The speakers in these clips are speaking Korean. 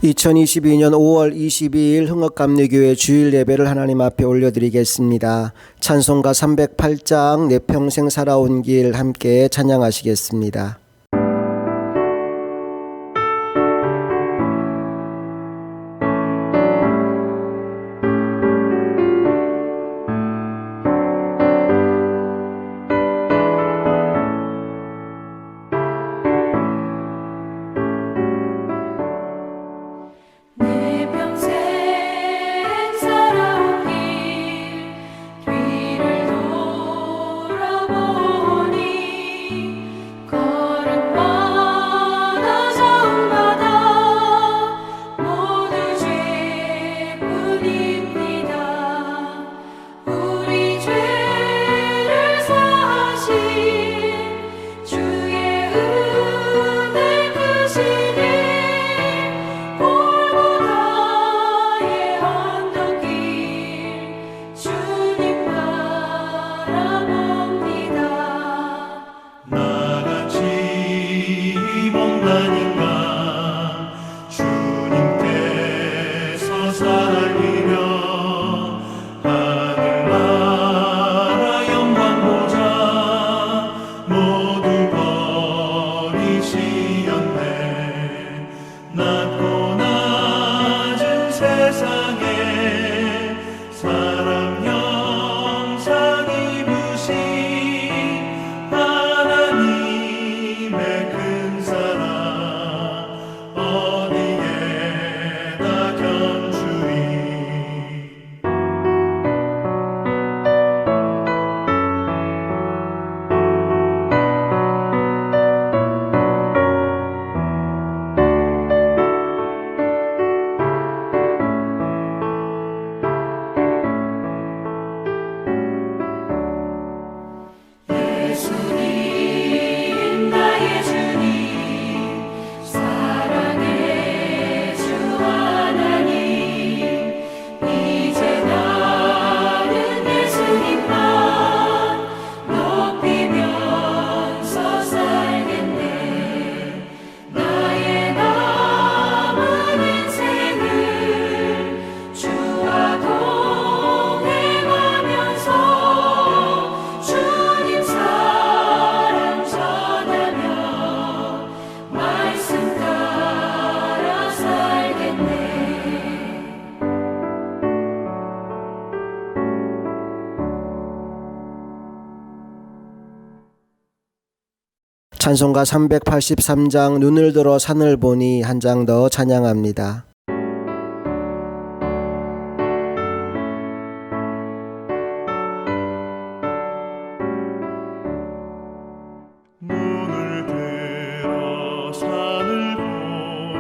2022년 5월 22일 흥업감리교회 주일 예배를 하나님 앞에 올려드리겠습니다. 찬송가 308장 내 평생 살아온 길 함께 찬양하시겠습니다. 찬송가 383장 눈을 들어 산을 보니 한 장 더 찬양합니다. 눈을 들어 산을 보니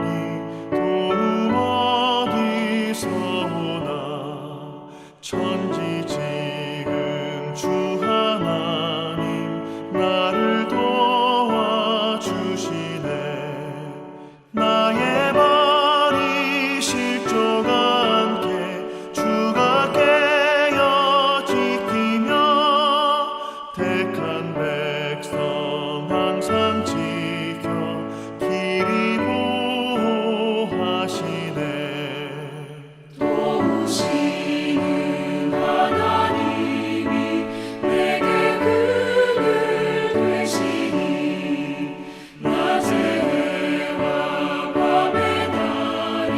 도움 어디서 오나 천지 지은 주 하나님 나를 도와주시네. 나의 발이 실족하 않게 주가 깨어 지키며 택한 백성 항상 지켜 길이 보호하시네. 도우시는 하나님이 내게 그늘 되시니 낮의 해와 밤의 달이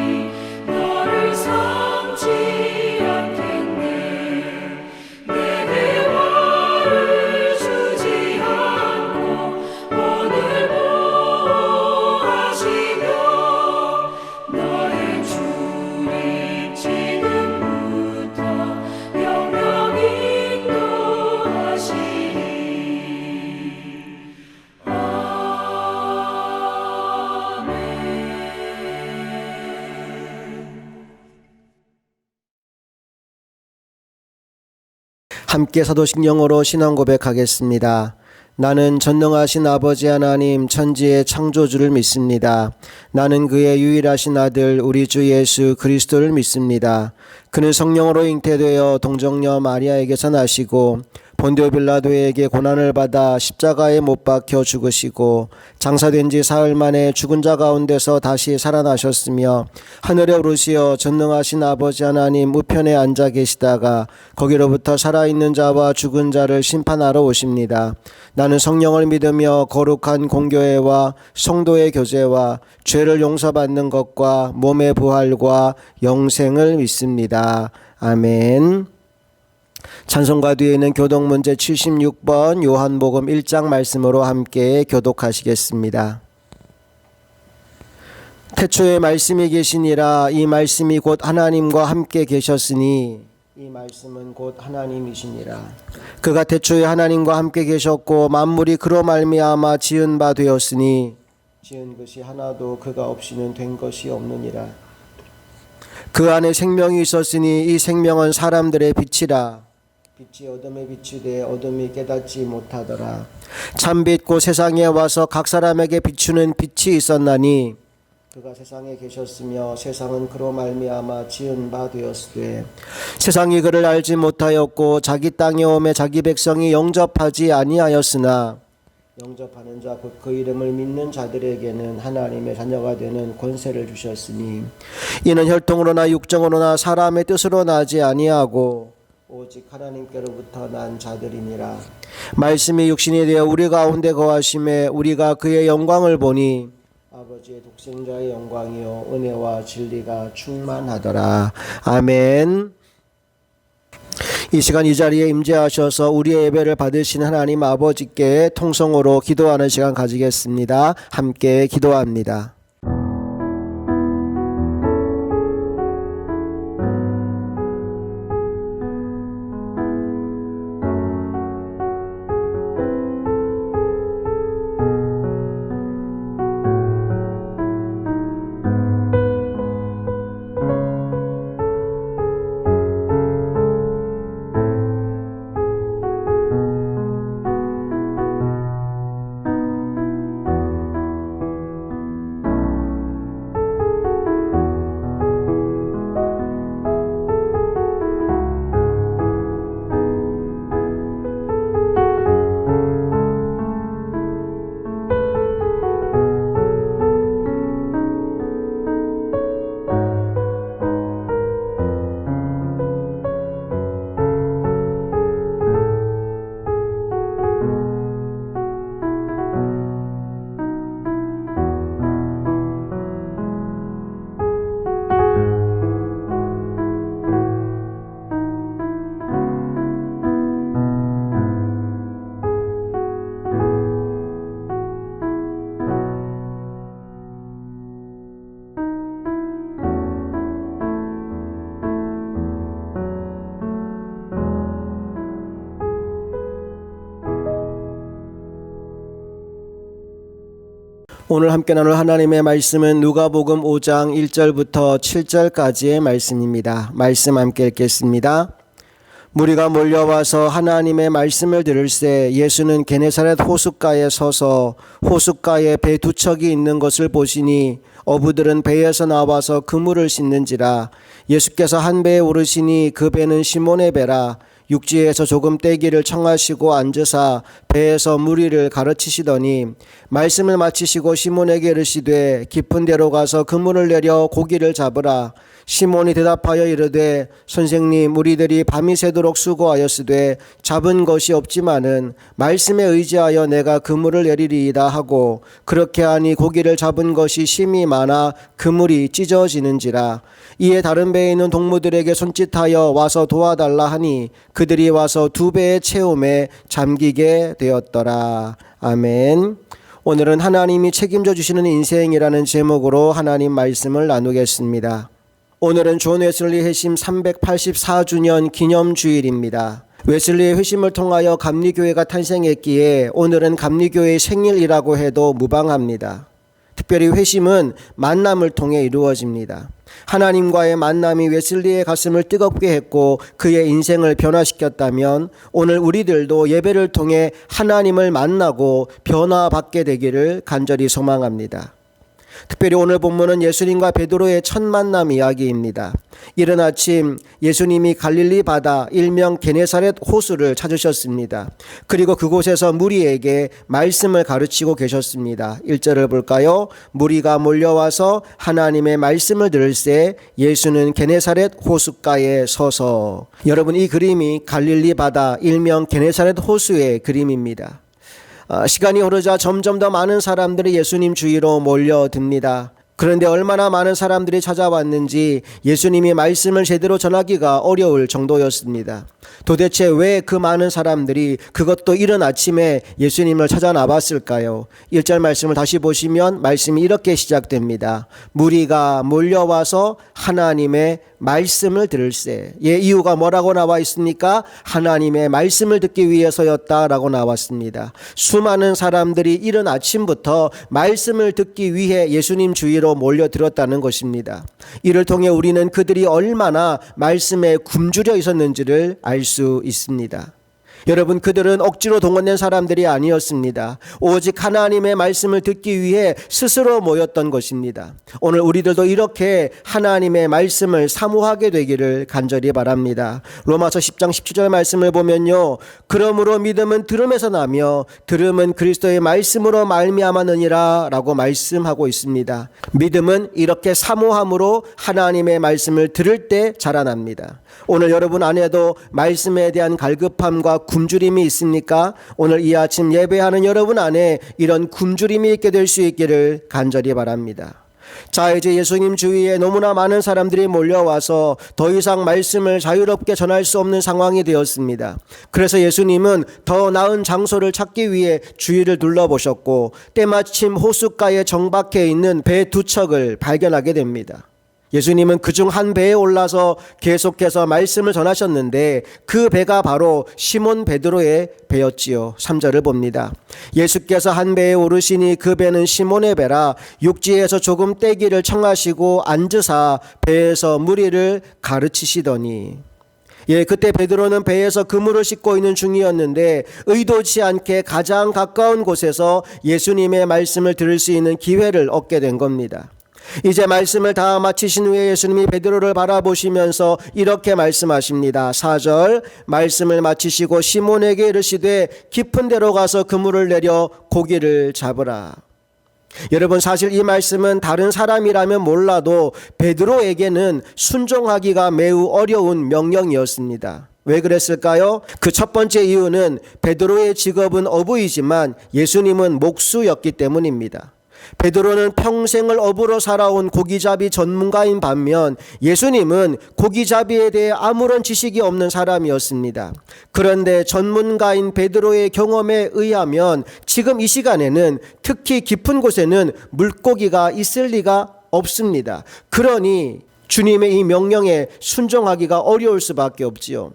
너를 삼지 않겠네. 내게 화를 주지 않고 오늘 보호하시며 너의 출입 지금부터 영영 인도하시리. 아멘. 함께 사도신경으로 신앙 고백하겠습니다. 나는 전능하신 아버지 하나님 천지의 창조주를 믿습니다. 나는 그의 유일하신 아들 우리 주 예수 그리스도를 믿습니다. 그는 성령으로 잉태되어 동정녀 마리아에게서 나시고 본디오 빌라도에게 고난을 받아 십자가에 못 박혀 죽으시고 장사된 지 사흘 만에 죽은 자 가운데서 다시 살아나셨으며 하늘에 오르시어 전능하신 아버지 하나님 우편에 앉아 계시다가 거기로부터 살아있는 자와 죽은 자를 심판하러 오십니다. 나는 성령을 믿으며 거룩한 공교회와 성도의 교제와 죄를 용서받는 것과 몸의 부활과 영생을 믿습니다. 아멘. 찬송가 뒤에 있는 교독문제 76번 요한복음 1장 말씀으로 함께 교독하시겠습니다. 태초에 말씀이 계시니라. 이 말씀이 곧 하나님과 함께 계셨으니 이 말씀은 곧 하나님이시니라. 그가 태초에 하나님과 함께 계셨고 만물이 그로 말미암아 지은 바 되었으니 지은 것이 하나도 그가 없이는 된 것이 없느니라. 그 안에 생명이 있었으니 이 생명은 사람들의 빛이라. 빛이 어둠에 비추되 어둠이 깨닫지 못하더라. 참빛 곧 세상에 와서 각 사람에게 비추는 빛이 있었나니 그가 세상에 계셨으며 세상은 그로 말미암아 지은 바 되었으되 세상이 그를 알지 못하였고 자기 땅에 오매 자기 백성이 영접하지 아니하였으나 영접하는 자 곧 그 이름을 믿는 자들에게는 하나님의 자녀가 되는 권세를 주셨으니 이는 혈통으로나 육정으로나 사람의 뜻으로 나지 아니하고 오직 하나님께로부터 난 자들이니라. 말씀이 육신이 되어 우리 가운데 거하심에 우리가 그의 영광을 보니 아버지의 독생자의 영광이요 은혜와 진리가 충만하더라. 아멘. 이 시간 이 자리에 임재하셔서 우리의 예배를 받으신 하나님 아버지께 통성으로 기도하는 시간 가지겠습니다. 함께 기도합니다. 오늘 함께 나눌 하나님의 말씀은 누가복음 5장 1절부터 7절까지의 말씀입니다. 말씀 함께 읽겠습니다. 무리가 몰려와서 하나님의 말씀을 들을새 예수는 게네사렛 호숫가에 서서 호숫가에 배 두 척이 있는 것을 보시니 어부들은 배에서 나와서 그물을 씻는지라. 예수께서 한 배에 오르시니 그 배는 시몬의 배라. 육지에서 조금 떼기를 청하시고 앉으사 배에서 무리를 가르치시더니 말씀을 마치시고 시몬에게 이르시되 깊은 데로 가서 그물을 내려 고기를 잡으라. 시몬이 대답하여 이르되 선생님 우리들이 밤이 새도록 수고하였으되 잡은 것이 없지만은 말씀에 의지하여 내가 그물을 내리리이다 하고 그렇게 하니 고기를 잡은 것이 심히 많아 그물이 찢어지는지라. 이에 다른 배에 있는 동무들에게 손짓하여 와서 도와달라 하니 그들이 와서 두 배의 채움에 잠기게 되었더라. 아멘. 오늘은 하나님이 책임져 주시는 인생이라는 제목으로 하나님 말씀을 나누겠습니다. 오늘은 존 웨슬리 회심 384주년 기념주일입니다. 웨슬리의 회심을 통하여 감리교회가 탄생했기에 오늘은 감리교회의 생일이라고 해도 무방합니다. 특별히 회심은 만남을 통해 이루어집니다. 하나님과의 만남이 웨슬리의 가슴을 뜨겁게 했고 그의 인생을 변화시켰다면 오늘 우리들도 예배를 통해 하나님을 만나고 변화받게 되기를 간절히 소망합니다. 특별히 오늘 본문은 예수님과 베드로의 첫 만남 이야기입니다. 이른 아침 예수님이 갈릴리 바다 일명 게네사렛 호수를 찾으셨습니다. 그리고 그곳에서 무리에게 말씀을 가르치고 계셨습니다. 1절을 볼까요? 무리가 몰려와서 하나님의 말씀을 들을새 예수는 게네사렛 호숫가에 서서. 여러분, 이 그림이 갈릴리 바다 일명 게네사렛 호수의 그림입니다. 시간이 흐르자 점점 더 많은 사람들이 예수님 주위로 몰려듭니다. 그런데 얼마나 많은 사람들이 찾아왔는지 예수님이 말씀을 제대로 전하기가 어려울 정도였습니다. 도대체 왜 그 많은 사람들이, 그것도 이른 아침에 예수님을 찾아 나왔을까요? 1절 말씀을 다시 보시면 말씀이 이렇게 시작됩니다. 무리가 몰려와서 하나님의 말씀을 들을새. 이유가 뭐라고 나와 있습니까? 하나님의 말씀을 듣기 위해서였다라고 나왔습니다. 수많은 사람들이 이른 아침부터 말씀을 듣기 위해 예수님 주위로 몰려들었다는 것입니다. 이를 통해 우리는 그들이 얼마나 말씀에 굶주려 있었는지를 알 수 있습니다. 여러분, 그들은 억지로 동원된 사람들이 아니었습니다. 오직 하나님의 말씀을 듣기 위해 스스로 모였던 것입니다. 오늘 우리들도 이렇게 하나님의 말씀을 사모하게 되기를 간절히 바랍니다. 로마서 10장 17절 말씀을 보면요, 그러므로 믿음은 들음에서 나며 들음은 그리스도의 말씀으로 말미암았느니라 라고 말씀하고 있습니다. 믿음은 이렇게 사모함으로 하나님의 말씀을 들을 때 자라납니다. 오늘 여러분 안에도 말씀에 대한 갈급함과 굶주림이 있습니까? 오늘 이 아침 예배하는 여러분 안에 이런 굶주림이 있게 될 수 있기를 간절히 바랍니다. 자, 이제 예수님 주위에 너무나 많은 사람들이 몰려와서 더 이상 말씀을 자유롭게 전할 수 없는 상황이 되었습니다. 그래서 예수님은 더 나은 장소를 찾기 위해 주위를 둘러보셨고 때마침 호숫가에 정박해 있는 배 두 척을 발견하게 됩니다. 예수님은 그중 한 배에 올라서 계속해서 말씀을 전하셨는데 그 배가 바로 시몬 베드로의 배였지요. 3절을 봅니다. 예수께서 한 배에 오르시니 그 배는 시몬의 배라 육지에서 조금 떼기를 청하시고 앉으사 배에서 무리를 가르치시더니. 그때 베드로는 배에서 그물을 싣고 있는 중이었는데 의도치 않게 가장 가까운 곳에서 예수님의 말씀을 들을 수 있는 기회를 얻게 된 겁니다. 이제 말씀을 다 마치신 후에 예수님이 베드로를 바라보시면서 이렇게 말씀하십니다. 4절, 말씀을 마치시고 시몬에게 이르시되 깊은 데로 가서 그물을 내려 고기를 잡으라. 여러분, 사실 이 말씀은 다른 사람이라면 몰라도 베드로에게는 순종하기가 매우 어려운 명령이었습니다. 왜 그랬을까요? 그 첫 번째 이유는 베드로의 직업은 어부이지만 예수님은 목수였기 때문입니다. 베드로는 평생을 어부로 살아온 고기잡이 전문가인 반면 예수님은 고기잡이에 대해 아무런 지식이 없는 사람이었습니다. 그런데 전문가인 베드로의 경험에 의하면 지금 이 시간에는 특히 깊은 곳에는 물고기가 있을 리가 없습니다. 그러니 주님의 이 명령에 순종하기가 어려울 수밖에 없지요.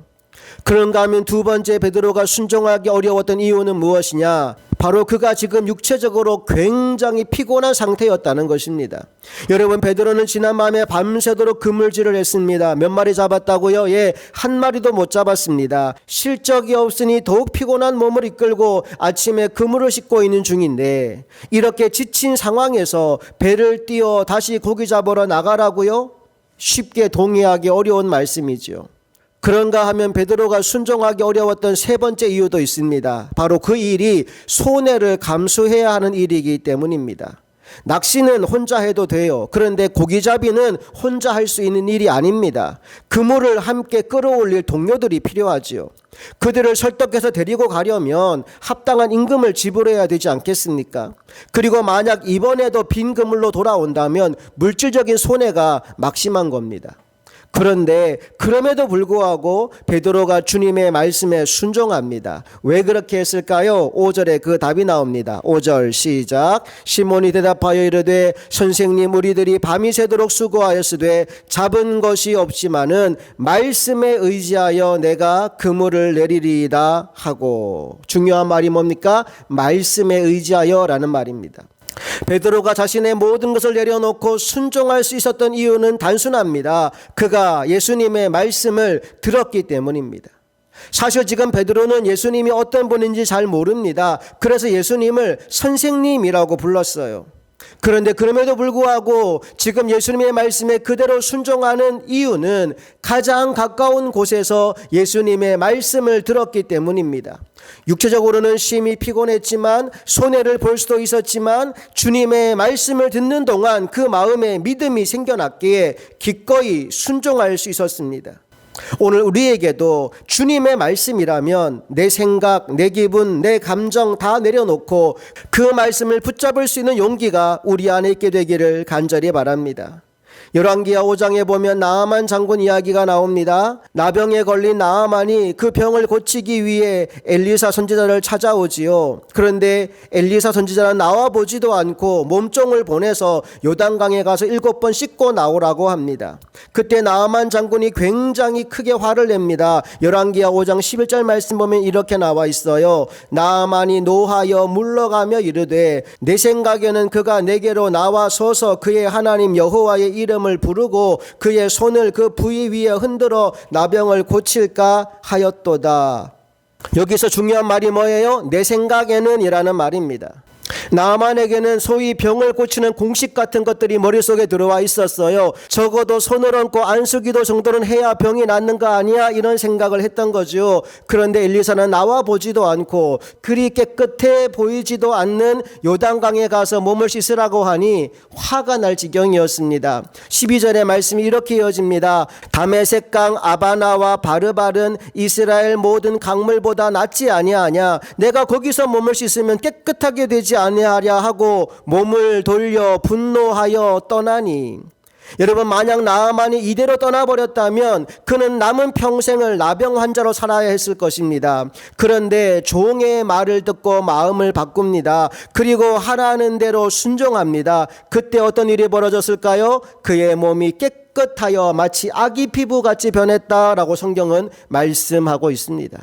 그런가 하면 두 번째 베드로가 순종하기 어려웠던 이유는 무엇이냐? 바로 그가 지금 육체적으로 굉장히 피곤한 상태였다는 것입니다. 여러분, 베드로는 지난 밤에 밤새도록 그물질을 했습니다. 몇 마리 잡았다고요? 한 마리도 못 잡았습니다. 실적이 없으니 더욱 피곤한 몸을 이끌고 아침에 그물을 싣고 있는 중인데 이렇게 지친 상황에서 배를 띄워 다시 고기 잡으러 나가라고요? 쉽게 동의하기 어려운 말씀이죠. 그런가 하면 베드로가 순종하기 어려웠던 세 번째 이유도 있습니다. 바로 그 일이 손해를 감수해야 하는 일이기 때문입니다. 낚시는 혼자 해도 돼요. 그런데 고기잡이는 혼자 할 수 있는 일이 아닙니다. 그물을 함께 끌어올릴 동료들이 필요하지요. 그들을 설득해서 데리고 가려면 합당한 임금을 지불해야 되지 않겠습니까? 그리고 만약 이번에도 빈 그물로 돌아온다면 물질적인 손해가 막심한 겁니다. 그런데 그럼에도 불구하고 베드로가 주님의 말씀에 순종합니다. 왜 그렇게 했을까요? 5절에 그 답이 나옵니다. 5절 시작. 시몬이 대답하여 이르되 선생님, 우리들이 밤이 새도록 수고하였으되 잡은 것이 없지만은 말씀에 의지하여 내가 그물을 내리리이다 하고. 중요한 말이 뭡니까? 말씀에 의지하여 라는 말입니다. 베드로가 자신의 모든 것을 내려놓고 순종할 수 있었던 이유는 단순합니다. 그가 예수님의 말씀을 들었기 때문입니다. 사실 지금 베드로는 예수님이 어떤 분인지 잘 모릅니다. 그래서 예수님을 선생님이라고 불렀어요. 그런데 그럼에도 불구하고 지금 예수님의 말씀에 그대로 순종하는 이유는 가장 가까운 곳에서 예수님의 말씀을 들었기 때문입니다. 육체적으로는 심히 피곤했지만 손해를 볼 수도 있었지만 주님의 말씀을 듣는 동안 그 마음에 믿음이 생겨났기에 기꺼이 순종할 수 있었습니다. 오늘 우리에게도 주님의 말씀이라면 내 생각, 내 기분, 내 감정 다 내려놓고 그 말씀을 붙잡을 수 있는 용기가 우리 안에 있게 되기를 간절히 바랍니다. 열왕기하 5장에 보면 나아만 장군 이야기가 나옵니다. 나병에 걸린 나아만이 그 병을 고치기 위해 엘리사 선지자를 찾아오지요. 그런데 엘리사 선지자는 나와보지도 않고 몸종을 보내서 요단강에 가서 7번 씻고 나오라고 합니다. 그때 나아만 장군이 굉장히 크게 화를 냅니다. 열왕기하 5장 11절 말씀 보면 이렇게 나와 있어요. 나아만이 노하여 물러가며 이르되 내 생각에는 그가 내게로 나와 서서 그의 하나님 여호와의 이름을 부르고 그의 손을 그 부위 위에 흔들어 나병을 고칠까 하였도다. 여기서 중요한 말이 뭐예요? 내 생각에는 이라는 말입니다. 나아만에게는 소위 병을 고치는 공식 같은 것들이 머릿속에 들어와 있었어요. 적어도 손을 얹고 안수기도 정도는 해야 병이 낫는 거 아니야? 이런 생각을 했던 거죠. 그런데 엘리사는 나와 보지도 않고 그리 깨끗해 보이지도 않는 요단강에 가서 몸을 씻으라고 하니 화가 날 지경이었습니다. 12절의 말씀이 이렇게 이어집니다. 다메섹강 아바나와 바르발은 이스라엘 모든 강물보다 낫지 아니하냐? 내가 거기서 몸을 씻으면 깨끗하게 되지 아니하랴 하고 몸을 돌려 분노하여 떠나니. 여러분, 만약 나아만이 이대로 떠나버렸다면 그는 남은 평생을 나병 환자로 살아야 했을 것입니다. 그런데 종의 말을 듣고 마음을 바꿉니다. 그리고 하라는 대로 순종합니다. 그때 어떤 일이 벌어졌을까요? 그의 몸이 깨끗하여 마치 아기 피부같이 변했다라고 성경은 말씀하고 있습니다.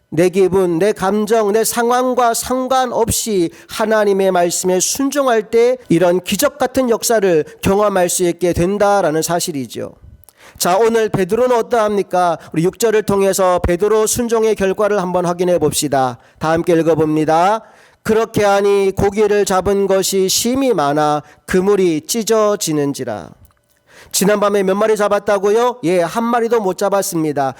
내 기분, 내 감정, 내 상황과 상관없이 하나님의 말씀에 순종할 때 이런 기적 같은 역사를 경험할 수 있게 된다라는 사실이죠. 자, 오늘 베드로는 어떠합니까? 우리 6절을 통해서 베드로 순종의 결과를 한번 확인해 봅시다. 다 함께 읽어봅니다. 그렇게 하니 고기를 잡은 것이 심히 많아 그물이 찢어지는지라. 지난밤에 몇 마리 잡았다고요? 예, 한 마리도 못 잡았습니다.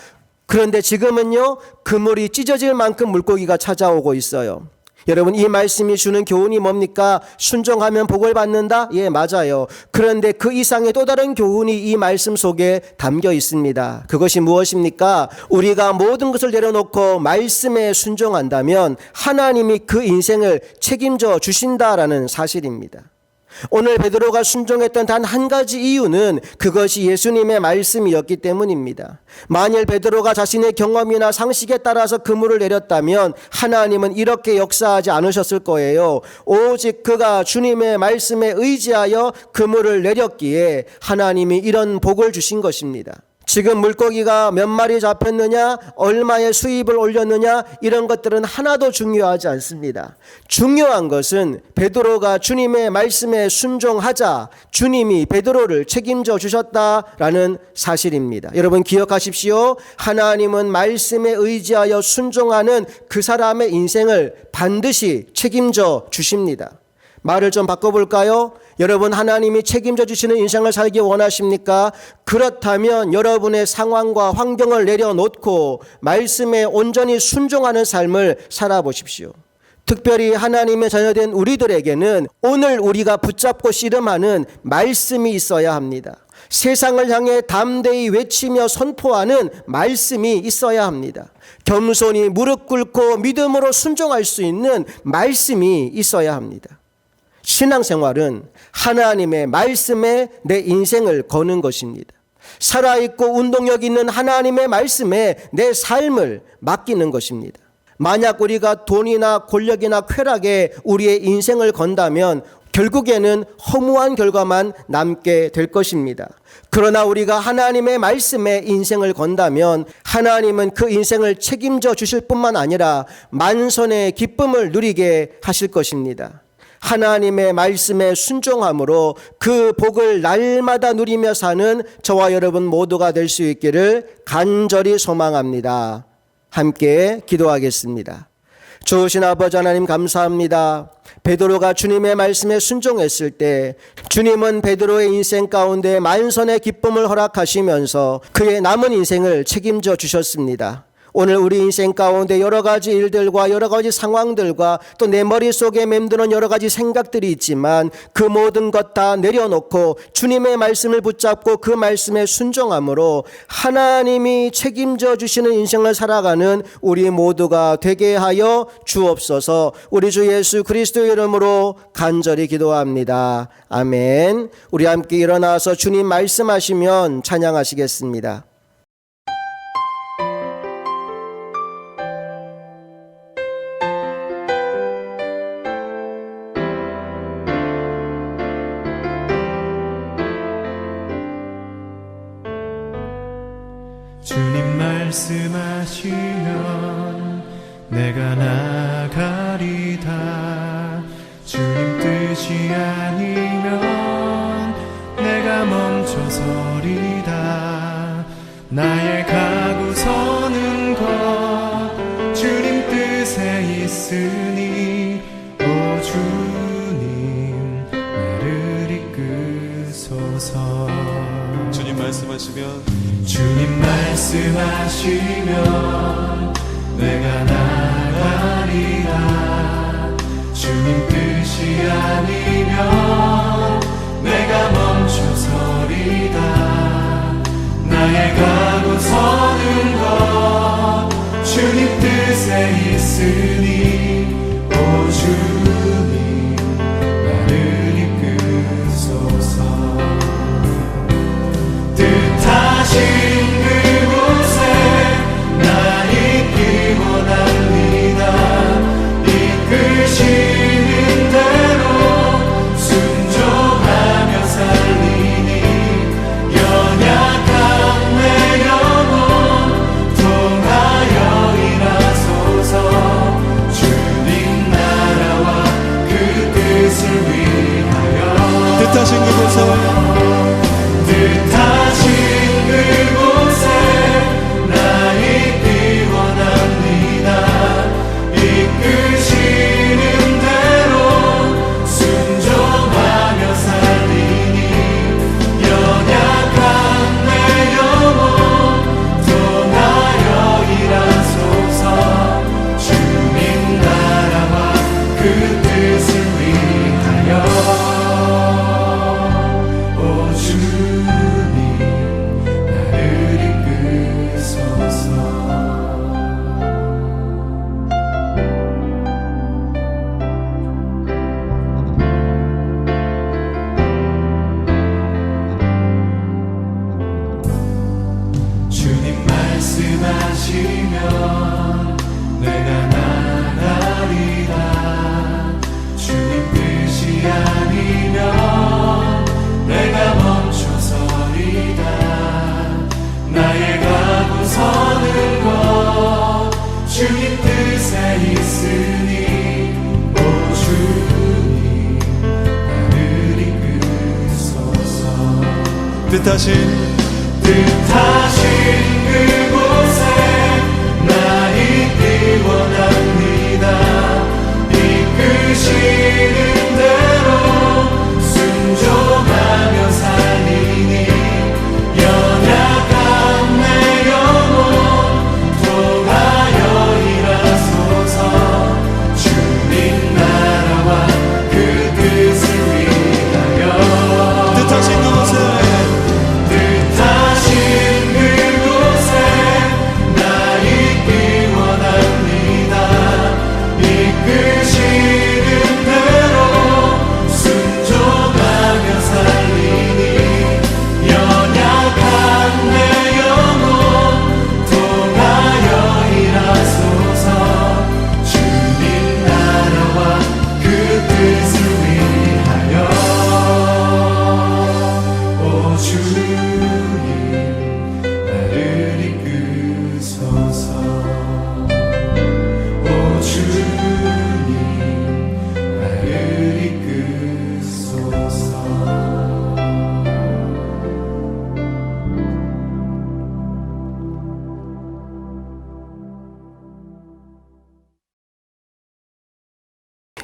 그런데 지금은요, 그물이 찢어질 만큼 물고기가 찾아오고 있어요. 여러분, 이 말씀이 주는 교훈이 뭡니까? 순종하면 복을 받는다? 예, 맞아요. 그런데 그 이상의 또 다른 교훈이 이 말씀 속에 담겨 있습니다. 그것이 무엇입니까? 우리가 모든 것을 내려놓고 말씀에 순종한다면 하나님이 그 인생을 책임져 주신다라는 사실입니다. 오늘 베드로가 순종했던 단 한 가지 이유는 그것이 예수님의 말씀이었기 때문입니다. 만일 베드로가 자신의 경험이나 상식에 따라서 그물을 내렸다면 하나님은 이렇게 역사하지 않으셨을 거예요. 오직 그가 주님의 말씀에 의지하여 그물을 내렸기에 하나님이 이런 복을 주신 것입니다. 지금 물고기가 몇 마리 잡혔느냐, 얼마의 수입을 올렸느냐, 이런 것들은 하나도 중요하지 않습니다. 중요한 것은 베드로가 주님의 말씀에 순종하자 주님이 베드로를 책임져 주셨다라는 사실입니다. 여러분, 기억하십시오. 하나님은 말씀에 의지하여 순종하는 그 사람의 인생을 반드시 책임져 주십니다. 말을 좀 바꿔볼까요? 여러분, 하나님이 책임져 주시는 인생을 살기 원하십니까? 그렇다면 여러분의 상황과 환경을 내려놓고 말씀에 온전히 순종하는 삶을 살아보십시오. 특별히 하나님의 자녀된 우리들에게는 오늘 우리가 붙잡고 씨름하는 말씀이 있어야 합니다. 세상을 향해 담대히 외치며 선포하는 말씀이 있어야 합니다. 겸손히 무릎 꿇고 믿음으로 순종할 수 있는 말씀이 있어야 합니다. 신앙생활은 하나님의 말씀에 내 인생을 거는 것입니다. 살아있고 운동력 있는 하나님의 말씀에 내 삶을 맡기는 것입니다. 만약 우리가 돈이나 권력이나 쾌락에 우리의 인생을 건다면 결국에는 허무한 결과만 남게 될 것입니다. 그러나 우리가 하나님의 말씀에 인생을 건다면 하나님은 그 인생을 책임져 주실 뿐만 아니라 만선의 기쁨을 누리게 하실 것입니다. 하나님의 말씀에 순종함으로 그 복을 날마다 누리며 사는 저와 여러분 모두가 될 수 있기를 간절히 소망합니다. 함께 기도하겠습니다. 좋으신 아버지 하나님, 감사합니다. 베드로가 주님의 말씀에 순종했을 때 주님은 베드로의 인생 가운데 만선의 기쁨을 허락하시면서 그의 남은 인생을 책임져 주셨습니다. 오늘 우리 인생 가운데 여러 가지 일들과 여러 가지 상황들과 또 내 머릿속에 맴드는 여러 가지 생각들이 있지만 그 모든 것 다 내려놓고 주님의 말씀을 붙잡고 그 말씀에 순종함으로 하나님이 책임져 주시는 인생을 살아가는 우리 모두가 되게 하여 주옵소서. 우리 주 예수 그리스도의 이름으로 간절히 기도합니다. 아멘. 우리 함께 일어나서 주님 말씀하시면 찬양하시겠습니다. 주님 말씀하시면 내가 나가리다. 주님 뜻이 아니면 내가 멈춰서리다. 나의 가고 서는 것 주님 뜻에 있으니 오 주님 나를 이끄소서. 주님 말씀하시면 주님 말씀하시면 내가 나가리라. 주님 뜻이 아니면 내가 멈춰서리다. 나의 가고 서는 것 주님 뜻에 있으니 오 주님 나를 이끄소서. 뜻하신 그곳에 나 있기 원합니다. 이끄시는 대로 순종하며 살리니 연약한 내 영혼 통하여 일하소서. 주님 나라와 그 뜻을 위하여 뜻하신 그곳에 나 있기 원합니다. 이끄시는 대로 순종하며 살리니 연약한 내 영혼 통하여 일하소서. 주님 나라와 그 뜻을 위하여 오 주님 나를 이끄소서. 주님 말씀하시면 내가 나가리라. 주님 뜻이 아니면 내가 멈춰서리다. 나의 가고 서는 것 주님 뜻에 있으니 오 주님 나를 이끄소서. 뜻하신 그곳에 나 있기 원합니다. 이끄시는 대로 순종하며 살리니 연약한 내 영혼 통하여 일하소서. 주님 나라와 그 뜻을 위하여 뜻하신 그곳에 나 있기 원합니다. 이끄시는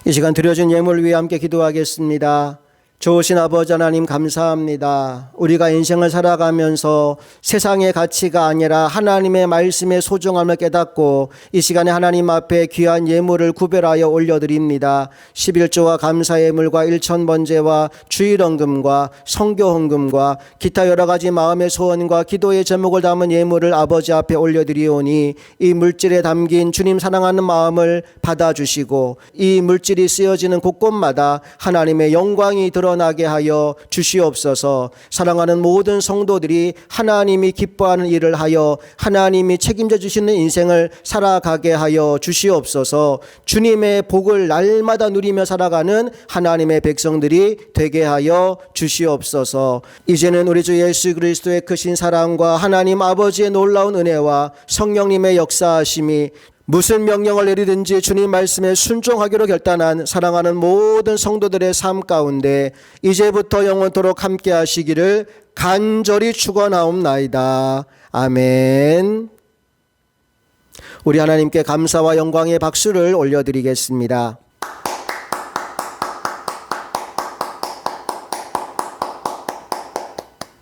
이 시간 드려진 예물을 위해 함께 기도하겠습니다. 좋으신 아버지 하나님 감사합니다. 우리가 인생을 살아가면서 세상의 가치가 아니라 하나님의 말씀의 소중함을 깨닫고 이 시간에 하나님 앞에 귀한 예물을 구별하여 올려드립니다. 11조와 감사 예물과 1,000번제와 주일헌금과 성교헌금과 기타 여러 가지 마음의 소원과 기도의 제목을 담은 예물을 아버지 앞에 올려드리오니 이 물질에 담긴 주님 사랑하는 마음을 받아주시고 이 물질이 쓰여지는 곳곳마다 하나님의 영광이 드러나게 하여 주시옵소서. 사랑하는 모든 성도들이 하나님이 기뻐하는 일을 하여 하나님이 책임져 주시는 인생을 살아가게 하여 주시옵소서. 주님의 복을 날마다 누리며 살아가는 하나님의 백성들이 되게 하여 주시옵소서. 이제는 우리 주 예수 그리스도의 크신 사랑과 하나님 아버지의 놀라운 은혜와 성령님의 역사하심이 무슨 명령을 내리든지 주님 말씀에 순종하기로 결단한 사랑하는 모든 성도들의 삶 가운데 이제부터 영원토록 함께 하시기를 간절히 축원하옵나이다. 아멘. 우리 하나님께 감사와 영광의 박수를 올려드리겠습니다.